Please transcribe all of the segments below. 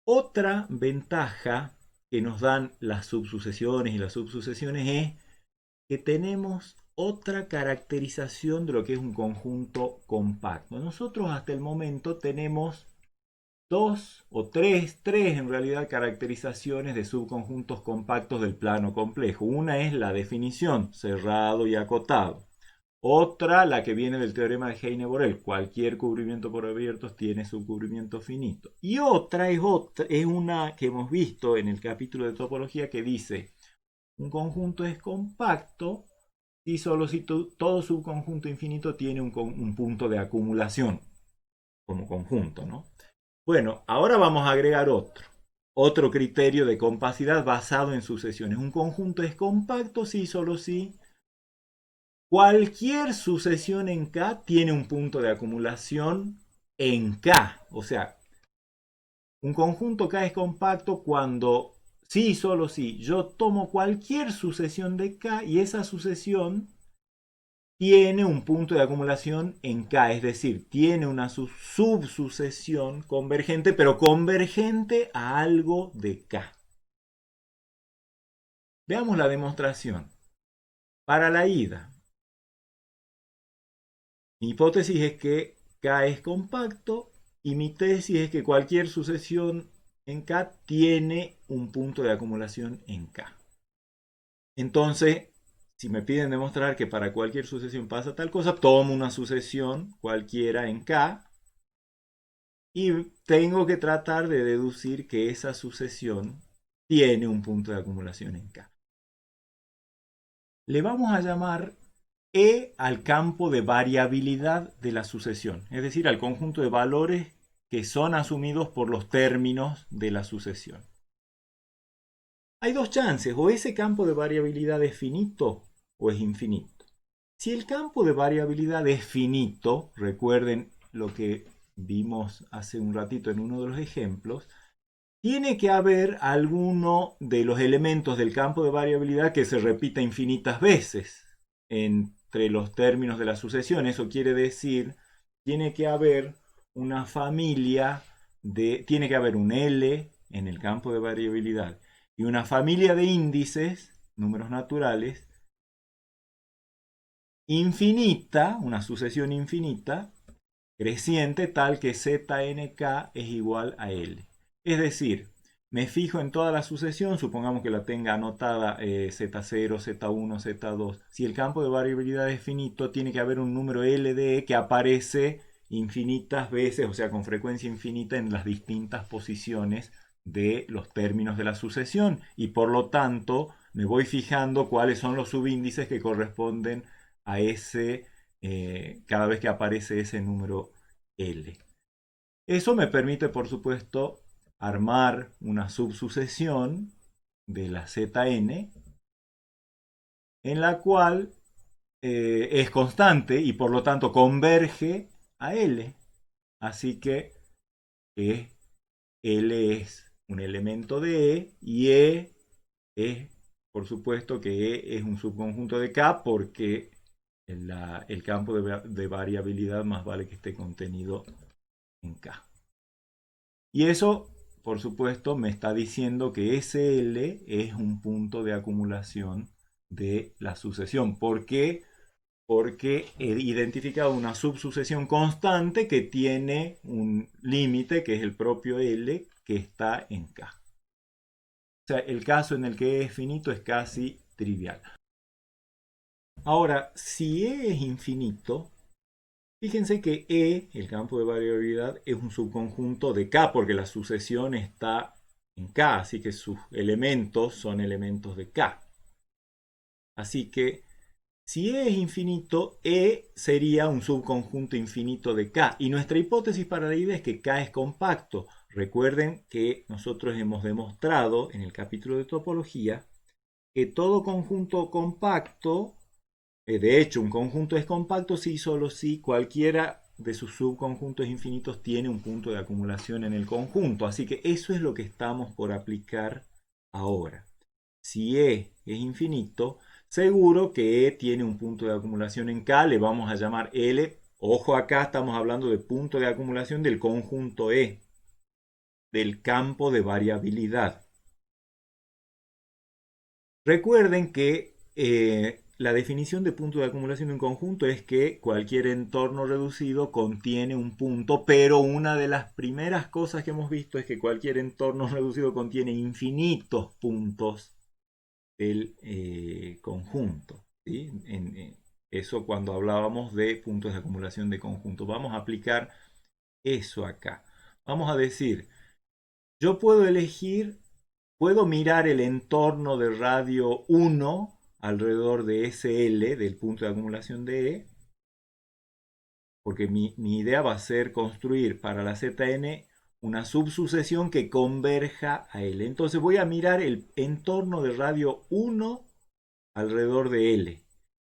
Otra ventaja que nos dan las subsucesiones y las subsucesiones es que tenemos otra caracterización de lo que es un conjunto compacto. Nosotros hasta el momento tenemos dos o tres en realidad caracterizaciones de subconjuntos compactos del plano complejo. Una es la definición, cerrado y acotado. Otra, la que viene del teorema de Heine-Borel, cualquier cubrimiento por abiertos tiene subcubrimiento finito. Y otra es una que hemos visto en el capítulo de topología que dice, un conjunto es compacto y solo si todo subconjunto infinito tiene un punto de acumulación como conjunto, ¿no? Bueno, ahora vamos a agregar otro criterio de compacidad basado en sucesiones. Un conjunto es compacto si solo si cualquier sucesión en K tiene un punto de acumulación en K. O sea, un conjunto K es compacto cuando sí, solo si yo tomo cualquier sucesión de K y esa sucesión tiene un punto de acumulación en K, es decir, tiene una subsucesión convergente, pero convergente a algo de K. Veamos la demostración. Para la ida, mi hipótesis es que K es compacto y mi tesis es que cualquier sucesión en K tiene un punto de acumulación en K. Entonces, si me piden demostrar que para cualquier sucesión pasa tal cosa, tomo una sucesión cualquiera en K y tengo que tratar de deducir que esa sucesión tiene un punto de acumulación en K. Le vamos a llamar E al campo de variabilidad de la sucesión, es decir, al conjunto de valores que son asumidos por los términos de la sucesión. Hay dos chances, o ese campo de variabilidad es finito o es infinito. Si el campo de variabilidad es finito, recuerden lo que vimos hace un ratito en uno de los ejemplos, tiene que haber alguno de los elementos del campo de variabilidad que se repita infinitas veces entre los términos de la sucesión. Eso quiere decir, tiene que haber una familia tiene que haber un L en el campo de variabilidad y una familia de índices, números naturales, infinita, una sucesión infinita, creciente tal que ZNK es igual a L. Es decir, me fijo en toda la sucesión, supongamos que la tenga anotada Z0, Z1, Z2. Si el campo de variabilidad es finito, tiene que haber un número L de E que aparece infinitas veces, o sea, con frecuencia infinita en las distintas posiciones de los términos de la sucesión. Y por lo tanto, me voy fijando cuáles son los subíndices que corresponden a ese cada vez que aparece ese número L. Eso me permite, por supuesto, armar una subsucesión de la Zn en la cual es constante y por lo tanto converge a L. Así que L es un elemento de E y E es, por supuesto, que E es un subconjunto de K porque el campo de variabilidad más vale que esté contenido en K. Y eso, por supuesto, me está diciendo que SL es un punto de acumulación de la sucesión. ¿Por qué? Porque he identificado una subsucesión constante que tiene un límite, que es el propio L, que está en K. O sea, el caso en el que E es finito es casi trivial. Ahora, si E es infinito, fíjense que E, el campo de variabilidad, es un subconjunto de K porque la sucesión está en K, así que sus elementos son elementos de K. Así que si E es infinito, E sería un subconjunto infinito de K. Y nuestra hipótesis para la idea es que K es compacto. Recuerden que nosotros hemos demostrado en el capítulo de topología que todo conjunto compacto, de hecho, un conjunto es compacto si solo si cualquiera de sus subconjuntos infinitos tiene un punto de acumulación en el conjunto. Así que eso es lo que estamos por aplicar ahora. Si E es infinito, seguro que E tiene un punto de acumulación en K, le vamos a llamar L. Ojo, acá estamos hablando de punto de acumulación del conjunto E. del campo de variabilidad. Recuerden que la definición de punto de acumulación de un conjunto es que cualquier entorno reducido contiene un punto, pero una de las primeras cosas que hemos visto es que cualquier entorno reducido contiene infinitos puntos del conjunto. ¿Sí? Eso cuando hablábamos de puntos de acumulación de conjunto. Vamos a aplicar eso acá. Vamos a decir, yo puedo mirar el entorno de radio 1 alrededor de SL, del punto de acumulación de E, porque mi idea va a ser construir para la Zn una subsucesión que converja a L. Entonces voy a mirar el entorno de radio 1 alrededor de L.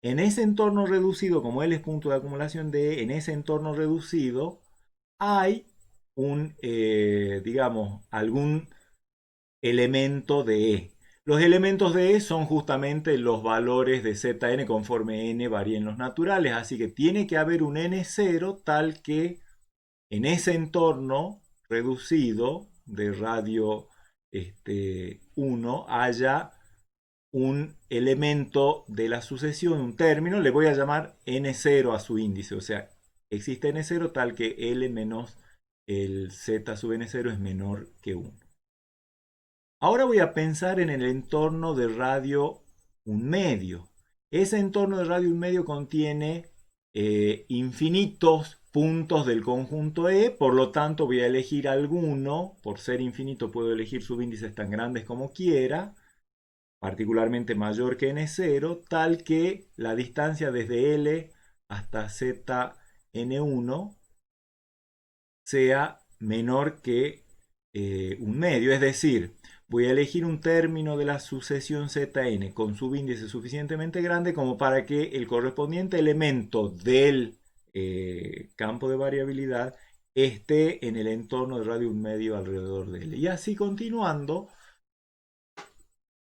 En ese entorno reducido, como L es punto de acumulación de E, en ese entorno reducido hay digamos, algún elemento de E. Los elementos de E son justamente los valores de Zn conforme n varíen los naturales, así que tiene que haber un n0 tal que en ese entorno reducido de radio 1 haya un elemento de la sucesión, un término, le voy a llamar n0 a su índice, o sea, existe n0 tal que L menos el z sub n0 es menor que 1. Ahora voy a pensar en el entorno de radio 1 medio. Ese entorno de radio 1 medio contiene infinitos puntos del conjunto E, por lo tanto voy a elegir alguno, por ser infinito puedo elegir subíndices tan grandes como quiera, particularmente mayor que n0, tal que la distancia desde L hasta Zn1 sea menor que 1 medio, es decir, voy a elegir un término de la sucesión Zn con subíndice suficientemente grande como para que el correspondiente elemento del campo de variabilidad esté en el entorno de radio 1 medio alrededor de L. Y así continuando,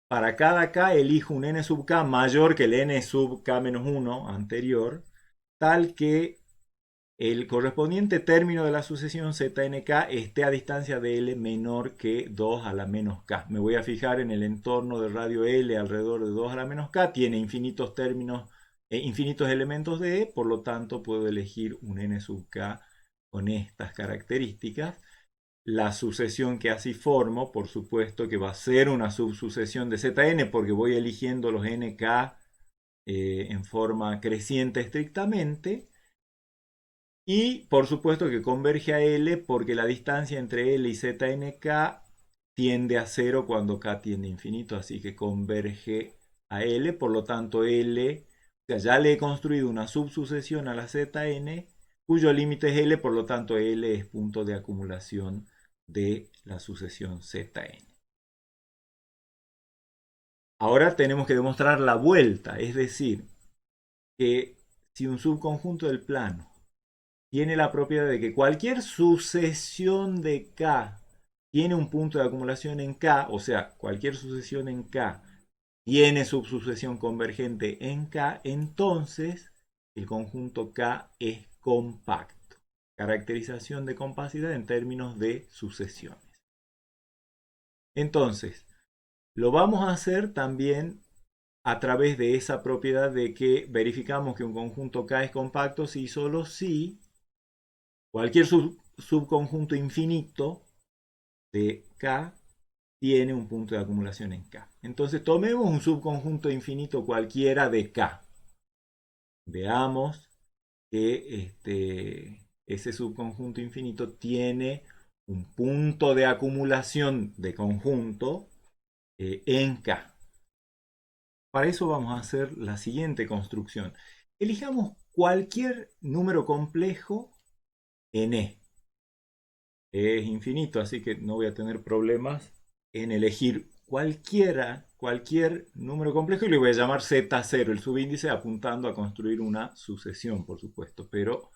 para cada k elijo un n sub k mayor que el n sub k menos 1 anterior, tal que el correspondiente término de la sucesión Znk esté a distancia de L menor que 2 a la menos k. Me voy a fijar en el entorno de radio L alrededor de 2 a la menos k. Tiene infinitos términos, infinitos elementos de E, por lo tanto puedo elegir un n sub k con estas características. La sucesión que así formo, por supuesto que va a ser una subsucesión de Zn, porque voy eligiendo los nk en forma creciente estrictamente. Y por supuesto que converge a L porque la distancia entre L y Znk tiende a 0 cuando k tiende a infinito, así que converge a L, por lo tanto L, o sea, ya le he construido una subsucesión a la Zn cuyo límite es L, por lo tanto L es punto de acumulación de la sucesión Zn. Ahora tenemos que demostrar la vuelta, es decir, que si un subconjunto del plano tiene la propiedad de que cualquier sucesión de K tiene un punto de acumulación en K, o sea, cualquier sucesión en K tiene subsucesión convergente en K, entonces el conjunto K es compacto. Caracterización de compacidad en términos de sucesiones. Entonces, lo vamos a hacer también a través de esa propiedad de que verificamos que un conjunto K es compacto si y solo si cualquier subconjunto infinito de K tiene un punto de acumulación en K. Entonces tomemos un subconjunto infinito cualquiera de K. Veamos que ese subconjunto infinito tiene un punto de acumulación de conjunto en K. Para eso vamos a hacer la siguiente construcción. Elijamos cualquier número complejo en E. Es infinito, así que no voy a tener problemas en elegir cualquier número complejo y le voy a llamar Z0, el subíndice, apuntando a construir una sucesión, por supuesto. Pero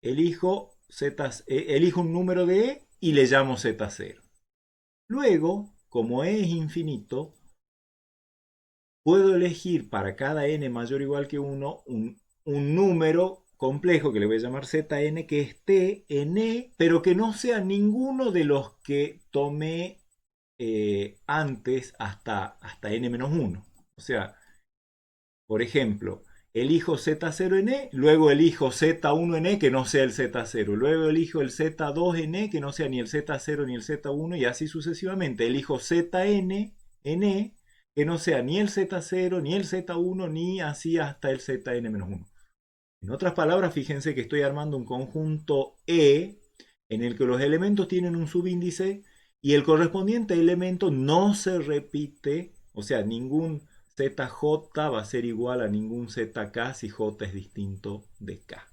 elijo un número de E y le llamo Z0. Luego, como E es infinito, puedo elegir para cada n mayor o igual que 1 un número complejo que le voy a llamar Zn que esté en E, pero que no sea ninguno de los que tomé antes hasta n-1. O sea, por ejemplo, elijo Z0 en E, luego elijo Z1 en E que no sea el Z0, luego elijo el Z2 en E que no sea ni el Z0 ni el Z1 y así sucesivamente. Elijo Zn en E que no sea ni el Z0 ni el Z1 ni así hasta el Zn-1. En otras palabras, fíjense que estoy armando un conjunto E en el que los elementos tienen un subíndice y el correspondiente elemento no se repite, o sea, ningún ZJ va a ser igual a ningún ZK si J es distinto de K.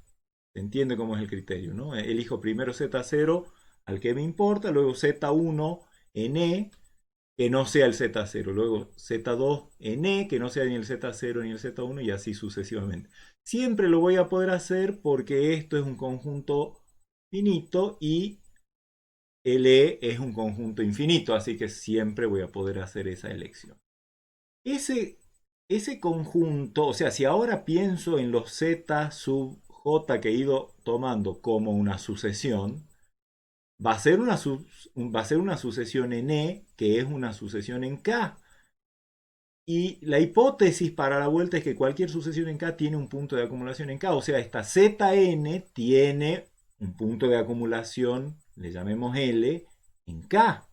¿Se entiende cómo es el criterio, no? Elijo primero Z0 al que me importa, luego Z1 en E que no sea el Z0, luego Z2 en E, que no sea ni el Z0 ni el Z1 y así sucesivamente. Siempre lo voy a poder hacer porque esto es un conjunto finito y el E es un conjunto infinito, así que siempre voy a poder hacer esa elección. Ese conjunto, o sea, si ahora pienso en los Z sub J que he ido tomando como una sucesión, va a ser una sucesión en E, que es una sucesión en K. Y la hipótesis para la vuelta es que cualquier sucesión en K tiene un punto de acumulación en K. O sea, esta Zn tiene un punto de acumulación, le llamemos L, en K.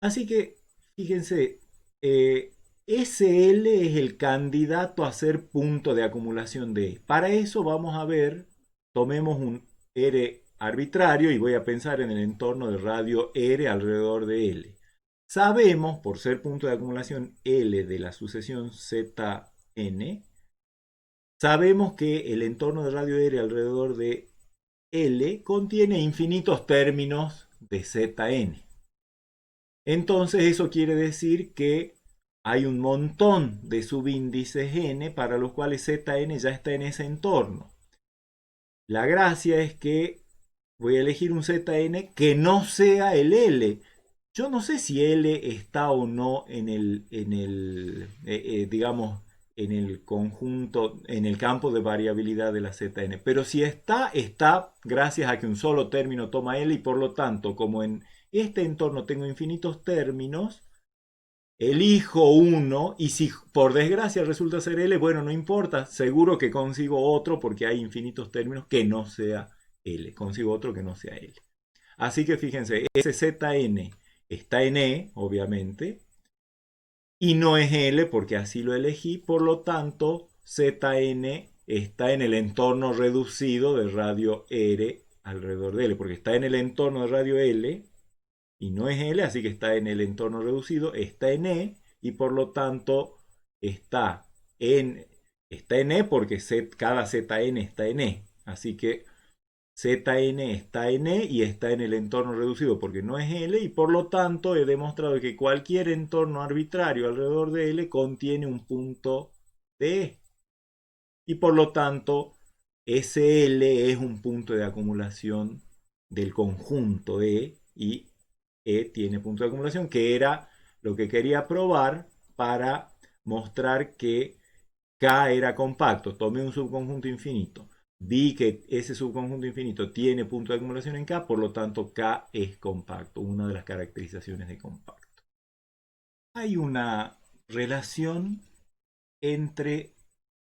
Así que, fíjense, SL es el candidato a ser punto de acumulación de E. Para eso vamos a ver, tomemos un R arbitrario y voy a pensar en el entorno de radio R alrededor de L. Sabemos, por ser punto de acumulación L de la sucesión Zn, sabemos que el entorno de radio R alrededor de L contiene infinitos términos de Zn. Entonces eso quiere decir que hay un montón de subíndices n para los cuales Zn ya está en ese entorno. La gracia es que voy a elegir un Zn que no sea el L. Yo no sé si L está o no digamos, en el conjunto, en el campo de variabilidad de la Zn. Pero si está, está gracias a que un solo término toma L y por lo tanto, como en este entorno tengo infinitos términos, elijo uno y si por desgracia resulta ser L, bueno, no importa, seguro que consigo otro porque hay infinitos términos que no sea L, consigo otro que no sea L. Así que fíjense, ese Zn está en E, obviamente, y no es L porque así lo elegí, por lo tanto, Zn está en el entorno reducido de radio R alrededor de L, porque está en el entorno de radio L y no es L, así que está en el entorno reducido, está en E y por lo tanto está en E porque cada Zn está en E. Así que Zn está en E y está en el entorno reducido porque no es L y por lo tanto he demostrado que cualquier entorno arbitrario alrededor de L contiene un punto de E. Y por lo tanto SL es un punto de acumulación del conjunto E y E tiene punto de acumulación, que era lo que quería probar para mostrar que K era compacto. Tomé un subconjunto infinito. Vi que ese subconjunto infinito tiene punto de acumulación en K, por lo tanto K es compacto, una de las caracterizaciones de compacto. Hay una relación entre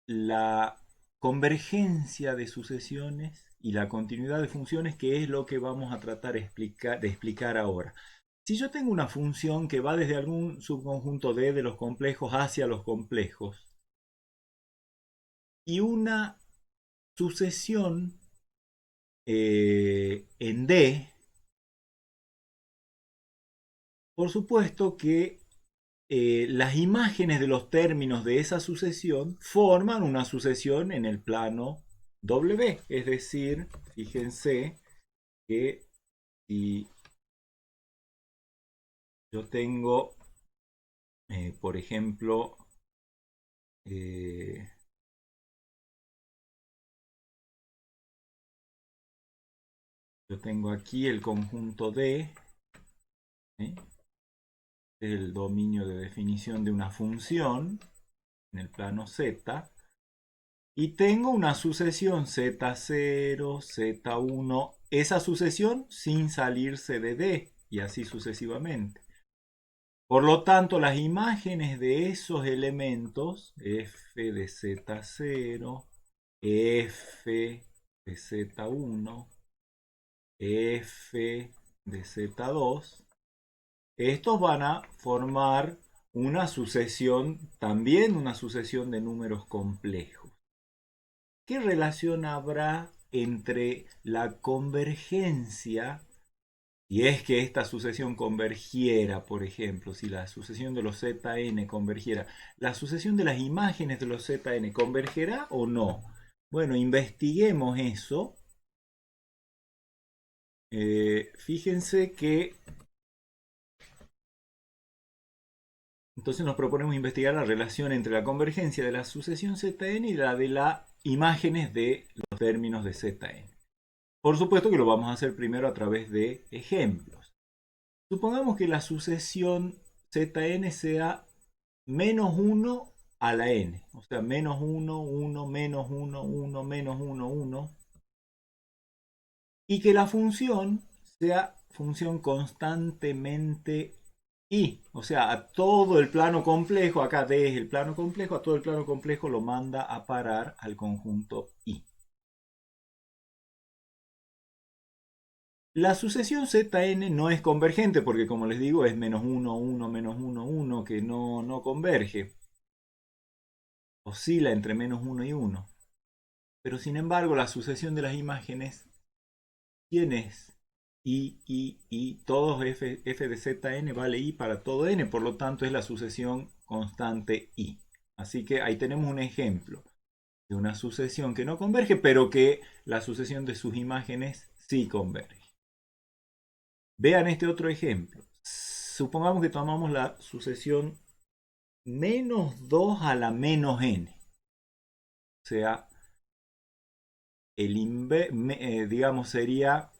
la convergencia de sucesiones y la continuidad de funciones, que es lo que vamos a tratar de explicar ahora. Si yo tengo una función que va desde algún subconjunto D de los complejos hacia los complejos y una sucesión en D, por supuesto que las imágenes de los términos de esa sucesión forman una sucesión en el plano W. Es decir, fíjense que si yo tengo, por ejemplo, eh, yo tengo aquí el conjunto D, ¿sí? El dominio de definición de una función en el plano Z, Y tengo una sucesión Z0, Z1, esa sucesión sin salirse de D, y así sucesivamente. Por lo tanto, las imágenes de esos elementos, f de Z0, f de Z1, f de Z2, estos van a formar una sucesión, también una sucesión de números complejos. ¿Qué relación habrá entre la convergencia, si es que esta sucesión convergiera, por ejemplo, si la sucesión de los Zn convergiera, la sucesión de las imágenes de los Zn convergerá o no? Bueno, investiguemos eso. Fíjense que entonces nos proponemos investigar la relación entre la convergencia de la sucesión Zn y la de las imágenes de los términos de Zn. Por supuesto que lo vamos a hacer primero a través de ejemplos. Supongamos que la sucesión Zn sea menos 1 a la n, o sea, menos 1, 1, menos 1, 1, menos 1, 1, y que la función sea función constantemente i, o sea, a todo el plano complejo, acá D es el plano complejo, a todo el plano complejo lo manda a parar al conjunto i. La sucesión Zn no es convergente porque, como les digo, es menos 1, 1, menos 1, 1, que no converge. Oscila entre menos 1 y 1. Pero, sin embargo, la sucesión de las imágenes, ¿quién es? I, todos f de Zn vale i para todo n, por lo tanto es la sucesión constante i. Así que ahí tenemos un ejemplo de una sucesión que no converge, pero que la sucesión de sus imágenes sí converge. Vean este otro ejemplo. Supongamos que tomamos la sucesión menos 2 a la menos n. O sea, digamos sería,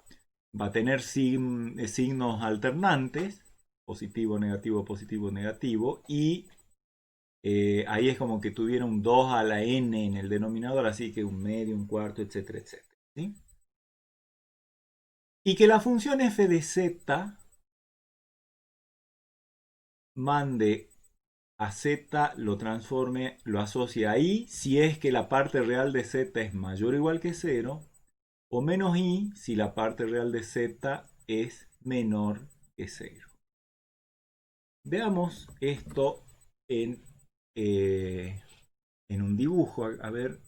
va a tener signos alternantes, positivo, negativo, negativo, y ahí es como que tuviera un 2 a la n en el denominador, así que un medio, un cuarto, etcétera, etcétera. ¿Sí? Y que la función f de z mande a z, lo transforme, lo asocia a i si es que la parte real de z es mayor o igual que 0, o menos i si la parte real de z es menor que 0. Veamos esto eh, en un dibujo. A ver,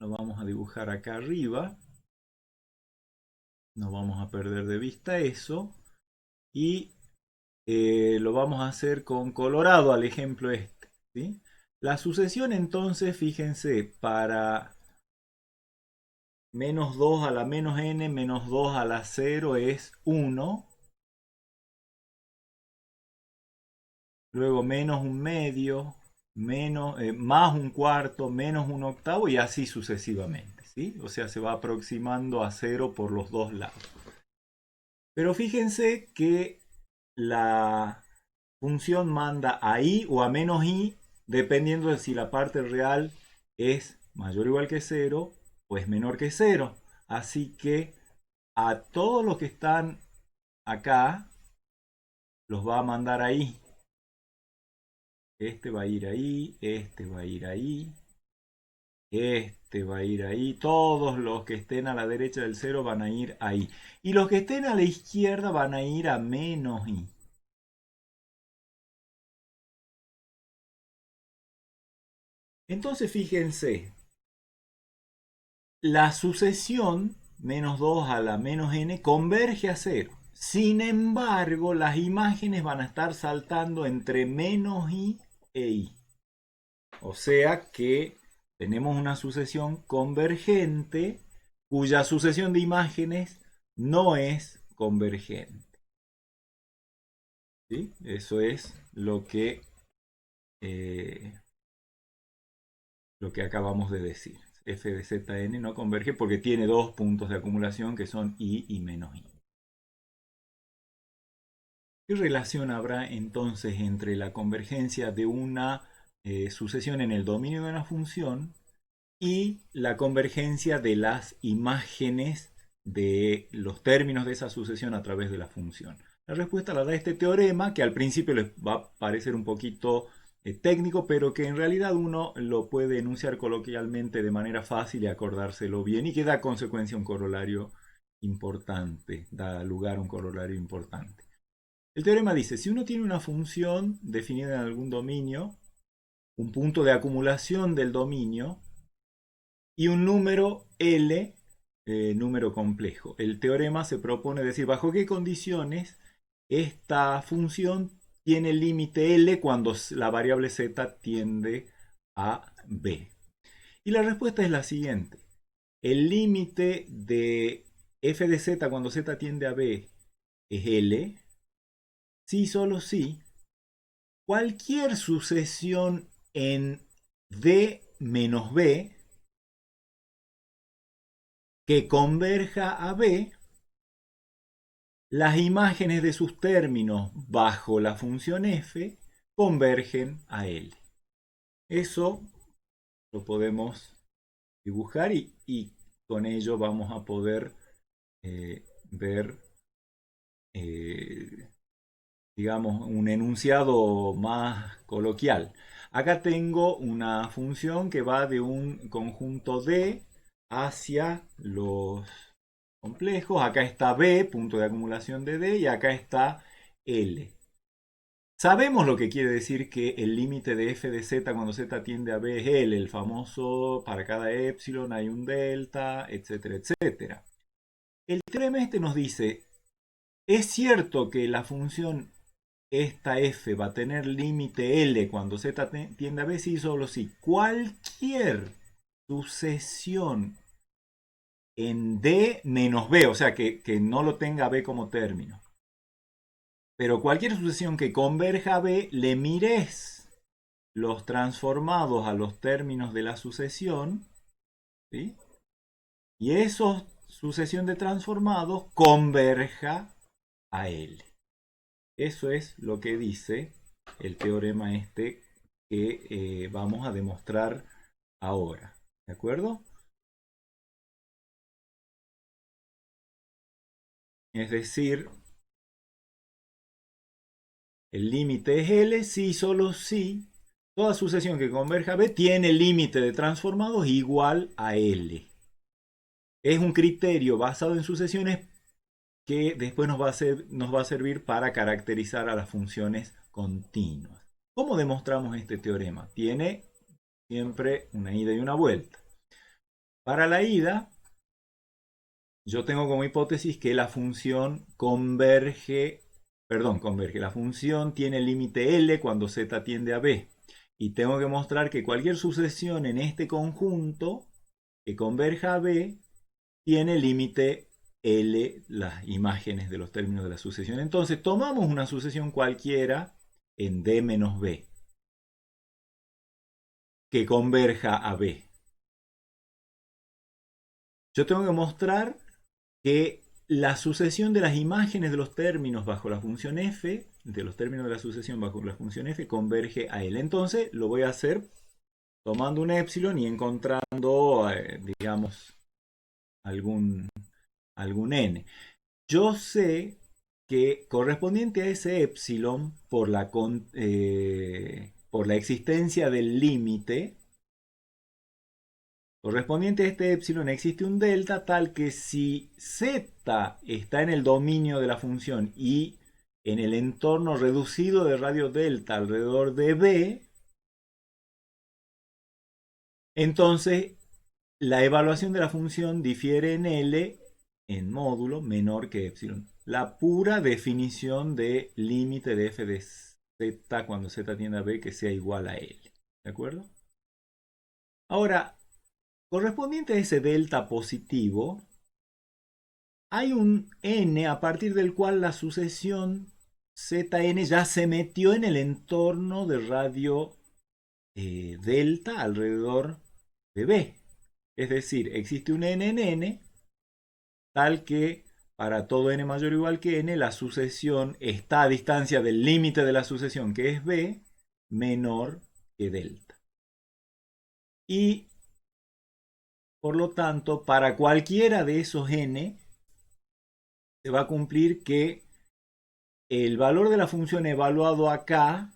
lo vamos a dibujar acá arriba. No vamos a perder de vista eso. Y lo vamos a hacer con colorado al ejemplo este. ¿Sí? La sucesión entonces, fíjense, para menos 2 a la menos n menos 2 a la 0 es 1. Luego menos un medio, más un cuarto, menos un octavo y así sucesivamente. ¿Sí? O sea, se va aproximando a 0 por los dos lados. Pero fíjense que la función manda a i o a menos i dependiendo de si la parte real es mayor o igual que 0 o es menor que 0. Así que a todos los que están acá los va a mandar ahí. Este va a ir ahí, este va a ir ahí, este va a ir ahí. Todos los que estén a la derecha del 0 van a ir ahí. Y los que estén a la izquierda van a ir a menos i. Entonces fíjense, la sucesión menos 2 a la menos n converge a 0. Sin embargo, las imágenes van a estar saltando entre menos i e i. O sea que tenemos una sucesión convergente cuya sucesión de imágenes no es convergente. ¿Sí? Eso es eh, lo que acabamos de decir. F de Zn no converge porque tiene dos puntos de acumulación que son i y menos i. ¿Qué relación habrá entonces entre la convergencia de una sucesión en el dominio de una función y la convergencia de las imágenes de los términos de esa sucesión a través de la función. La respuesta la da este teorema, que al principio les va a parecer un poquito técnico, pero que en realidad uno lo puede enunciar coloquialmente de manera fácil y acordárselo bien, y que da consecuencia un corolario importante, da lugar a un corolario importante. El teorema dice, si uno tiene una función definida en algún dominio, un punto de acumulación del dominio y un número L, número complejo. El teorema se propone decir bajo qué condiciones esta función tiene el límite L cuando la variable z tiende a B. Y la respuesta es la siguiente. El límite de f de z cuando z tiende a B es L. Si solo si cualquier sucesión en D menos B que converja a B, las imágenes de sus términos bajo la función f convergen a L. Eso lo podemos dibujar y con ello vamos a poder ver, digamos, un enunciado más coloquial. Acá tengo una función que va de un conjunto D hacia los complejos. Acá está B, punto de acumulación de D, y acá está L. Sabemos lo que quiere decir que el límite de f de z cuando z tiende a b es L, el famoso para cada epsilon hay un delta, etcétera, etcétera. El teorema este nos dice, es cierto que la función esta f va a tener límite L cuando z tiende a b, sí, solo si cualquier sucesión en D menos B, o sea que no lo tenga B como término. Pero cualquier sucesión que converja a B, le mires los transformados a los términos de la sucesión, ¿sí? Y esa sucesión de transformados converja a L. Eso es lo que dice el teorema este que vamos a demostrar ahora. ¿De acuerdo? Es decir, el límite es L si solo si toda sucesión que converja a B tiene límite de transformados igual a L. Es un criterio basado en sucesiones que después nos va a servir para caracterizar a las funciones continuas. ¿Cómo demostramos este teorema? Tiene siempre una ida y una vuelta. Para la ida, yo tengo como hipótesis que la función converge, la función tiene límite L cuando z tiende a B. Y tengo que mostrar que cualquier sucesión en este conjunto que converja a B tiene límite L, las imágenes de los términos de la sucesión. Entonces tomamos una sucesión cualquiera en D menos B que converja a B. Yo tengo que mostrar que la sucesión de las imágenes de los términos bajo la función f, de los términos de la sucesión bajo la función f, converge a L. Entonces lo voy a hacer tomando un epsilon y encontrando, digamos, algún n. Yo sé que correspondiente a ese epsilon, por la existencia del límite, correspondiente a este epsilon existe un delta tal que si z está en el dominio de la función y en el entorno reducido de radio delta alrededor de B, entonces la evaluación de la función difiere en L en módulo menor que epsilon. La pura definición de límite de f de z cuando z tiende a B que sea igual a L. ¿De acuerdo? Ahora, correspondiente a ese delta positivo, hay un n a partir del cual la sucesión zn ya se metió en el entorno de radio delta alrededor de B. Es decir, existe un n en n tal que para todo n mayor o igual que n la sucesión está a distancia del límite de la sucesión, que es B, menor que delta. Y Por lo tanto, para cualquiera de esos n, se va a cumplir que el valor de la función evaluado acá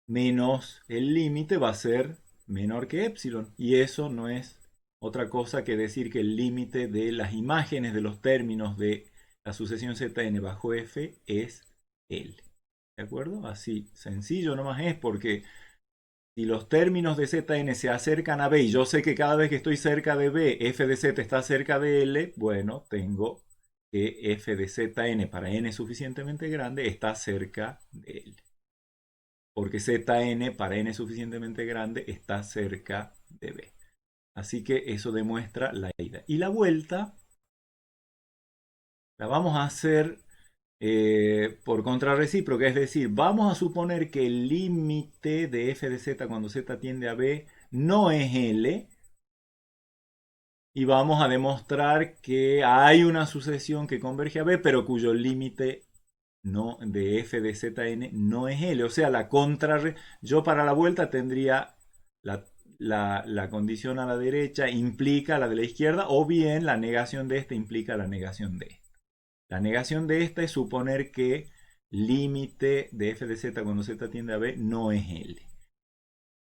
menos el límite va a ser menor que epsilon. Y eso no es otra cosa que decir que el límite de las imágenes de los términos de la sucesión Zn bajo f es L. ¿De acuerdo? Así, sencillo nomás es, porque si los términos de Zn se acercan a B y yo sé que cada vez que estoy cerca de B, f de z está cerca de L, bueno, tengo que f de Zn para n suficientemente grande está cerca de L. Porque Zn para n suficientemente grande está cerca de B. Así que eso demuestra la ida. Y la vuelta la vamos a hacer por contrarrecíproca, es decir, vamos a suponer que el límite de f de z cuando z tiende a b no es L, y vamos a demostrar que hay una sucesión que converge a b, pero cuyo límite no, de f de zn no es L. O sea, yo para la vuelta tendría la condición a la derecha implica la de la izquierda, o bien la negación de esta implica la negación de esta. La negación de esta es suponer que límite de f de z cuando z tiende a b no es L.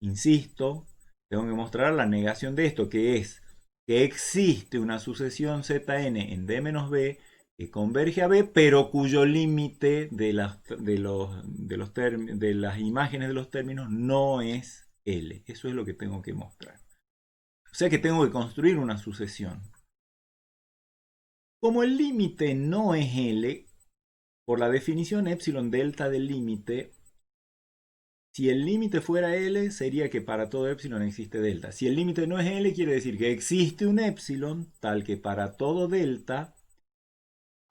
Insisto, tengo que mostrar la negación de esto, que es que existe una sucesión Zn en D menos B que converge a B, pero cuyo límite de las imágenes de los términos no es L. Eso es lo que tengo que mostrar. O sea que tengo que construir una sucesión. Como el límite no es L, por la definición epsilon delta del límite, si el límite fuera L, sería que para todo epsilon existe delta. Si el límite no es L, quiere decir que existe un epsilon tal que para todo delta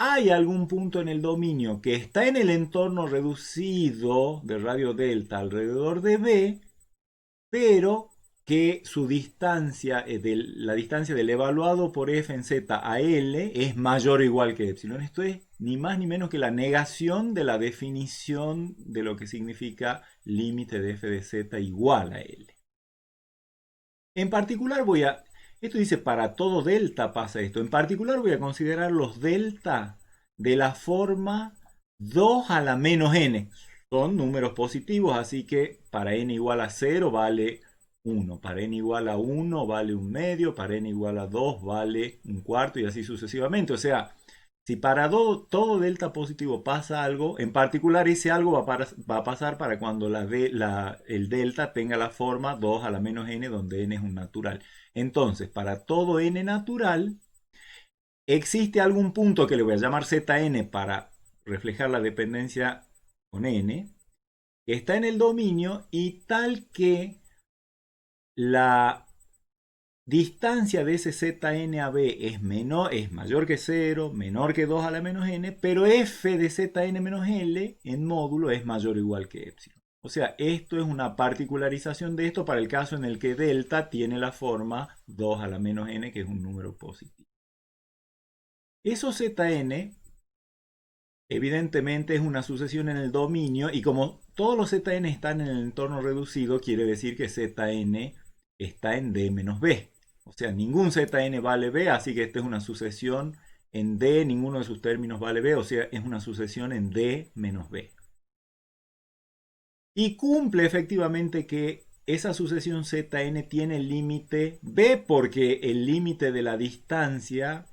hay algún punto en el dominio que está en el entorno reducido de radio delta alrededor de B, pero que su distancia, la distancia del evaluado por f en z a L es mayor o igual que epsilon. Esto es ni más ni menos que la negación de la definición de lo que significa límite de f de z igual a L. En particular esto dice para todo delta pasa esto, en particular voy a considerar los delta de la forma 2 a la menos n. Son números positivos, así que para n igual a 0 vale 1, para n igual a 1 vale un medio, para n igual a 2 vale un cuarto y así sucesivamente. O sea, si para todo delta positivo pasa algo, en particular ese algo va a pasar para cuando el delta tenga la forma 2 a la menos n, donde n es un natural. Entonces, para todo n natural, existe algún punto que le voy a llamar Zn para reflejar la dependencia con n, que está en el dominio y tal que la distancia de ese Zn a b es mayor que 0, menor que 2 a la menos n, pero f de Zn menos L en módulo es mayor o igual que epsilon. O sea, esto es una particularización de esto para el caso en el que delta tiene la forma 2 a la menos n, que es un número positivo. Eso Zn evidentemente es una sucesión en el dominio, y como todos los Zn están en el entorno reducido, quiere decir que Zn está en D menos B. O sea, ningún Zn vale B, así que esta es una sucesión en D, ninguno de sus términos vale B, o sea, es una sucesión en D menos B. Y cumple efectivamente que esa sucesión Zn tiene el límite B, porque el límite de la distancia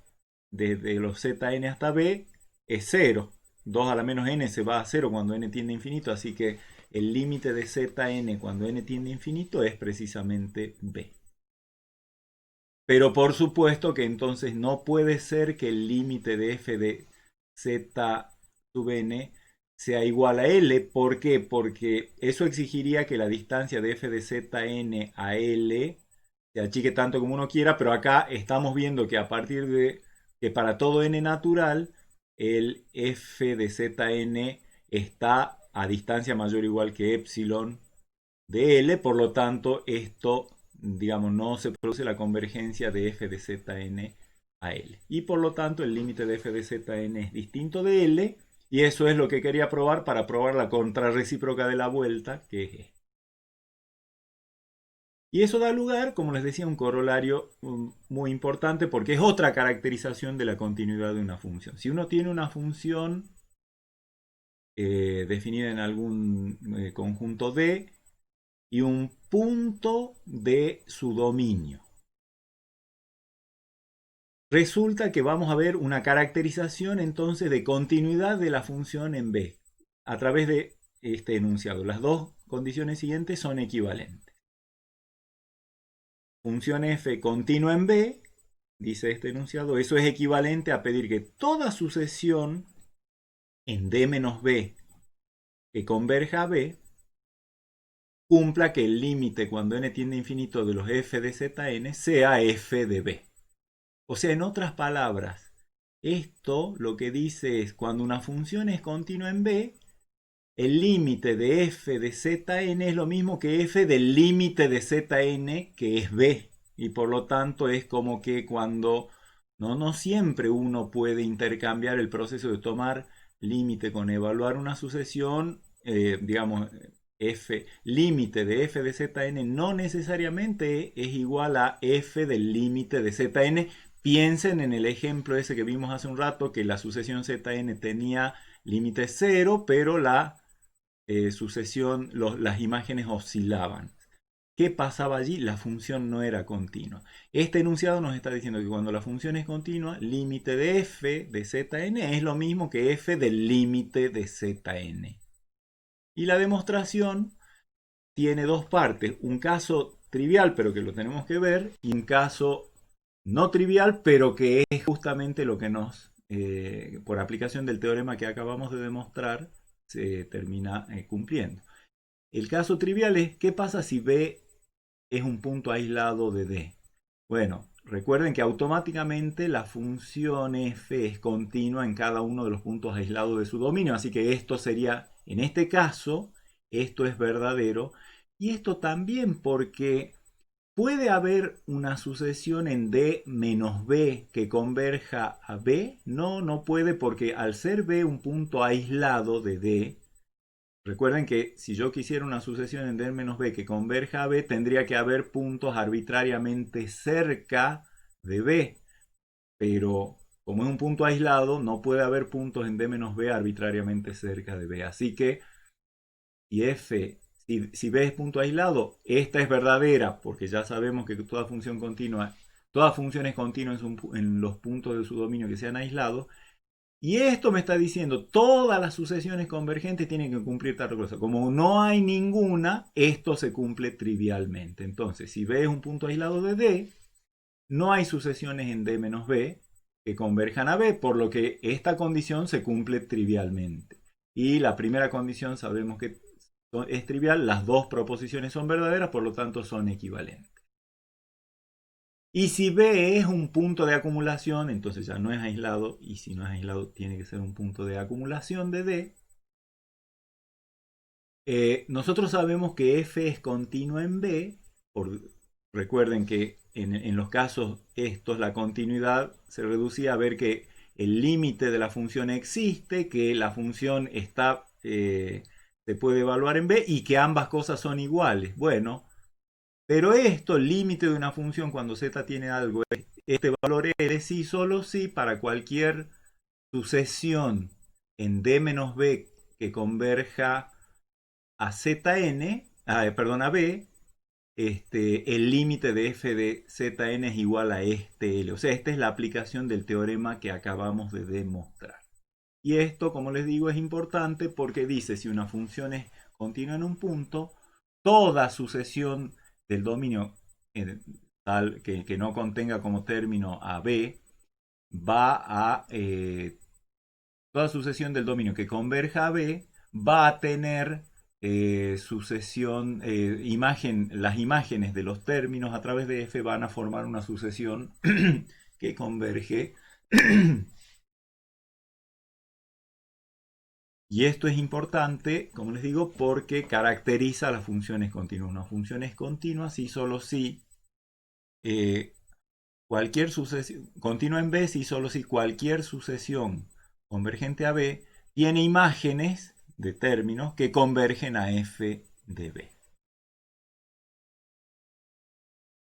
desde los Zn hasta B es 0. 2 a la menos n se va a 0 cuando n tiende a infinito, así que el límite de Zn cuando n tiende a infinito es precisamente B. Pero por supuesto que entonces no puede ser que el límite de f de z sub n sea igual a L. ¿Por qué? Porque eso exigiría que la distancia de f de Zn a L se achique tanto como uno quiera, pero acá estamos viendo que a partir de que para todo n natural, el f de Zn está a distancia mayor o igual que epsilon de L, por lo tanto esto, digamos, no se produce la convergencia de f de Zn a L. Y por lo tanto el límite de f de Zn es distinto de L, y eso es lo que quería probar para probar la contrarrecíproca de la vuelta, que es esta. Y eso da lugar, como les decía, a un corolario muy importante porque es otra caracterización de la continuidad de una función. Si uno tiene una función definida en algún conjunto D y un punto de su dominio, resulta que vamos a ver una caracterización entonces de continuidad de la función en B a través de este enunciado. Las dos condiciones siguientes son equivalentes. Función f continua en B, dice este enunciado, eso es equivalente a pedir que toda sucesión en D menos B que converja a B cumpla que el límite cuando n tiende a infinito de los f de zn sea f de B. O sea, en otras palabras, esto lo que dice es cuando una función es continua en B, el límite de f de zn es lo mismo que f del límite de zn que es B. Y por lo tanto es como que cuando no siempre uno puede intercambiar el proceso de tomar límite con evaluar una sucesión, digamos, f, límite de f de zn no necesariamente es igual a f del límite de zn. Piensen en el ejemplo ese que vimos hace un rato, que la sucesión zn tenía límite 0, pero la sucesión, las imágenes oscilaban. ¿Qué pasaba allí? La función no era continua. Este enunciado nos está diciendo que cuando la función es continua, límite de f de zn es lo mismo que f del límite de zn. Y la demostración tiene dos partes. Un caso trivial, pero que lo tenemos que ver, y un caso no trivial, pero que es justamente lo que nos, por aplicación del teorema que acabamos de demostrar, se termina cumpliendo. El caso trivial es, ¿qué pasa si B es un punto aislado de D? Bueno, recuerden que automáticamente la función f es continua en cada uno de los puntos aislados de su dominio, así que esto sería, en este caso, esto es verdadero, y esto también porque ¿puede haber una sucesión en D menos B que converja a B? No, no puede porque al ser B un punto aislado de D, recuerden que si yo quisiera una sucesión en D menos B que converja a B, tendría que haber puntos arbitrariamente cerca de B. Pero como es un punto aislado, no puede haber puntos en D menos B arbitrariamente cerca de B. Así que si f, si B es punto aislado, esta es verdadera, porque ya sabemos que toda función continua, todas funciones continuas en los puntos de su dominio que sean aislados. Y esto me está diciendo, todas las sucesiones convergentes tienen que cumplir tal cosa. Como no hay ninguna, esto se cumple trivialmente. Entonces, si B es un punto aislado de D, no hay sucesiones en D menos B que converjan a B, por lo que esta condición se cumple trivialmente. Y la primera condición sabemos que es trivial, las dos proposiciones son verdaderas, por lo tanto son equivalentes. Y si B es un punto de acumulación, entonces ya no es aislado, y si no es aislado tiene que ser un punto de acumulación de D. Nosotros sabemos que f es continua en B, recuerden que en los casos estos la continuidad se reducía a ver que el límite de la función existe, que la función está, se puede evaluar en B y que ambas cosas son iguales. Bueno, pero esto, el límite de una función cuando z tiene algo, este valor L sí, solo sí, para cualquier sucesión en D menos B que converja a Zn, perdón, a B, el límite de f de Zn es igual a este L. O sea, esta es la aplicación del teorema que acabamos de demostrar. Y esto, como les digo, es importante porque dice si una función es continua en un punto, toda sucesión del dominio tal que no contenga como término a B va a toda sucesión del dominio que converja a B va a tener sucesión, las imágenes de los términos a través de F van a formar una sucesión que converge. Y esto es importante, como les digo, porque caracteriza a las funciones continuas. Una función es continua si solo si cualquier sucesión, continua en B si solo si cualquier sucesión convergente a B tiene imágenes de términos que convergen a f de B.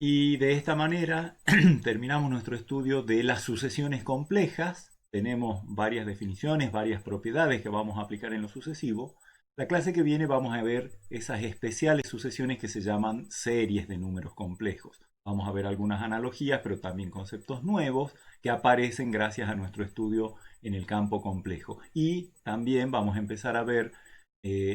Y de esta manera terminamos nuestro estudio de las sucesiones complejas. Tenemos varias definiciones, varias propiedades que vamos a aplicar en lo sucesivo. La clase que viene vamos a ver esas especiales sucesiones que se llaman series de números complejos. Vamos a ver algunas analogías, pero también conceptos nuevos que aparecen gracias a nuestro estudio en el campo complejo. Y también vamos a empezar a ver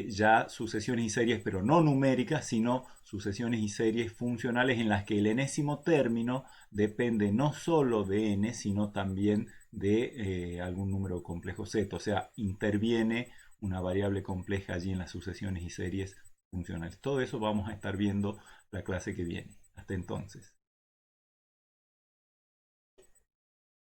ya sucesiones y series, pero no numéricas, sino sucesiones y series funcionales en las que el enésimo término depende no solo de n, sino también de algún número complejo z, o sea, interviene una variable compleja allí en las sucesiones y series funcionales. Todo eso vamos a estar viendo la clase que viene. Hasta entonces.